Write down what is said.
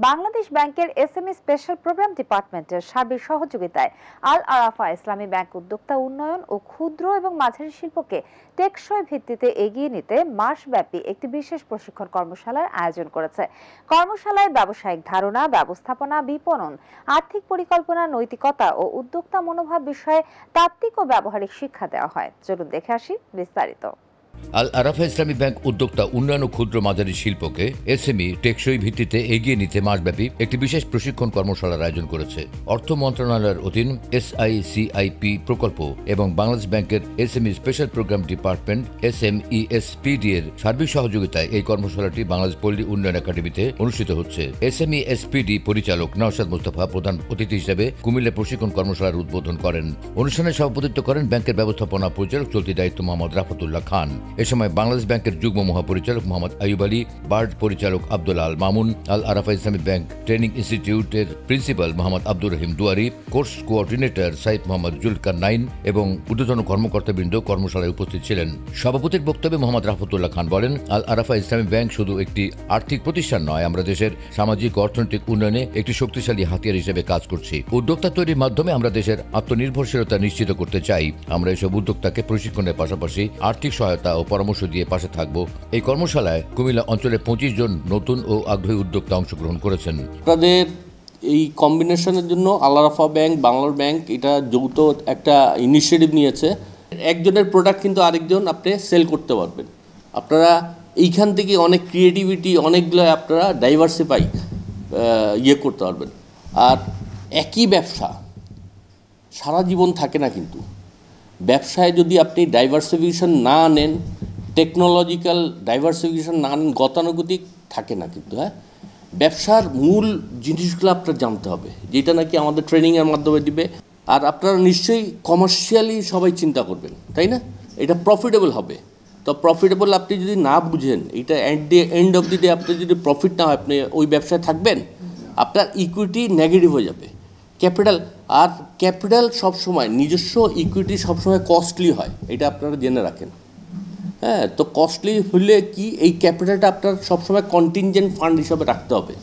বাংলাদেশ ব্যাংকের SME special programme ডিপার্টমেন্টের সার্বিক সহযোগিতায় আল আরাফা ইসলামী ব্যাংক উদ্যোক্তা উন্নয়ন ও ক্ষুদ্র এবং মাঝারি শিল্পকে টেকসই ভিত্তিতে এগিয়ে নিতে মাসব্যাপী একটি বিশেষ প্রশিক্ষণ কর্মশালার আয়োজন করেছে। কর্মশালায় ব্যবসায়িক ধারণা, ব্যবস্থাপনা, বিপণন, আর্থিক পরিকল্পনা, নৈতিকতা ও উদ্যোক্তা মনোভাব বিষয়ে তাত্ত্বিক ও ব্যবহারিক শিক্ষা দেওয়া হয়। চলুন দেখে আসি বিস্তারিত। আল আরাফা ইসলামী ব্যাংক উদ্যোক্তা উন্নয়ন ও ক্ষুদ্র মাঝারি শিল্পকে এসএমই টেকসই ভিত্তিতে এগিয়ে নিতে মাসব্যাপী একটি বিশেষ প্রশিক্ষণ কর্মশালার আয়োজন করেছে। অর্থ মন্ত্রণালয়ের অধীন SICIP প্রকল্প এবং বাংলাদেশ ব্যাংকের SME special program department SMESPD এর সার্বিক সহযোগিতায় এই কর্মশালাটি বাংলাদেশ পল্লী উন্নয়ন একাডেমিতে অনুষ্ঠিত হচ্ছে। SMESPD পরিচালক নওশাদ মোস্তফা প্রধান অতিথি হিসেবে কুমিল্লা প্রশিক্ষণ কর্মশালার উদ্বোধন করেন। অনুষ্ঠানে সভাপতিত্ব করেন ব্যাংকের ব্যবস্থাপনা পরিচালক চলতি দায়িত্ব মোহাম্মদ রাফাতুল্লাহ খান। এ সময় বাংলাদেশ ব্যাংকের যুগ্ম মহাপরিচালক মোহাম্মদ আইয়ুব আলী, বার্ড পরিচালক আব্দুল আল মামুন, আল আরাফা ইসলামী ব্যাংক ট্রেনিং ইনস্টিটিউটের principal Mohammad Abdur Rahim Duari, course coordinator Saif Mohammad Zulkar Nain এবং ঊর্ধ্বতন কর্মকর্তাবৃন্দ কর্মশালায় উপস্থিত ছিলেন। সভাপতির বক্তব্যে মোহাম্মদ রাফাতুল্লাহ খান বলেন, আল আরাফা ইসলামী ব্যাংক শুধু একটি আর্থিক প্রতিষ্ঠান নয়, আমরা দেশের সামাজিক ও অর্থনৈতিক উন্নয়নে একটি শক্তিশালী হাতিয়ার হিসেবে কাজ করছি। উদ্যোক্তা তৈরির মাধ্যমে আমরা দেশের আত্মনির্ভরশীলতা নিশ্চিত করতে চাই। আমরা এসব উদ্যোক্তাকে প্রশিক্ষণের পাশাপাশি আর্থিক সহায়তা ও পরামর্শ দিয়ে পাশে থাকব। এই কর্মশালায় কুমিল্লা অঞ্চলে 25 জন নতুন ও আগ্রহী উদ্যোক্তা অংশগ্রহণ করেছেন। তাদের এই কম্বিনেশনের জন্য আল আরাফা ব্যাংক, বাংলার ব্যাংক এটা যৌথ একটা ইনিশিয়েটিভ নিয়েছে। একজনের প্রোডাক্ট কিন্তু আরেকজন আপনি সেল করতে পারবেন। আপনারা এইখান থেকে অনেক ক্রিয়েটিভিটি, অনেকগুলো আপনারা ডাইভার্সিফাই করতে পারবেন। আর একই ব্যবসা সারা জীবন থাকে না, কিন্তু ব্যবসায় যদি আপনি ডাইভার্সিফিকেশন না আনেন, টেকনোলজিক্যাল ডাইভার্সিফিকেশন না আনেন, গতানুগতিক থাকে না কিন্তু। ব্যবসার মূল জিনিসগুলো আপনার জানতে হবে, যেটা নাকি আমাদের ট্রেনিংয়ের মাধ্যমে দিবে। আর আপনারা নিশ্চয়ই কমার্শিয়ালি সবাই চিন্তা করবেন, তাই না? এটা প্রফিটেবল হবে। তো প্রফিটেবল আপনি যদি না বুঝেন, এটা এন্ড অফ দি ডে আপনি যদি প্রফিট না হয়, আপনি ওই ব্যবসায় থাকবেন, আপনার ইকুইটি নেগেটিভ হয়ে যাবে। ক্যাপিটাল সবসময়, নিজস্ব ইকুইটি সবসময় কস্টলি হয়, এটা আপনারা জেনে রাখেন। তো কস্টলি হলে কি, এই ক্যাপিটালটা আপনার সবসময় কন্টিনজেন্ট ফান্ড হিসাবে রাখতে হবে।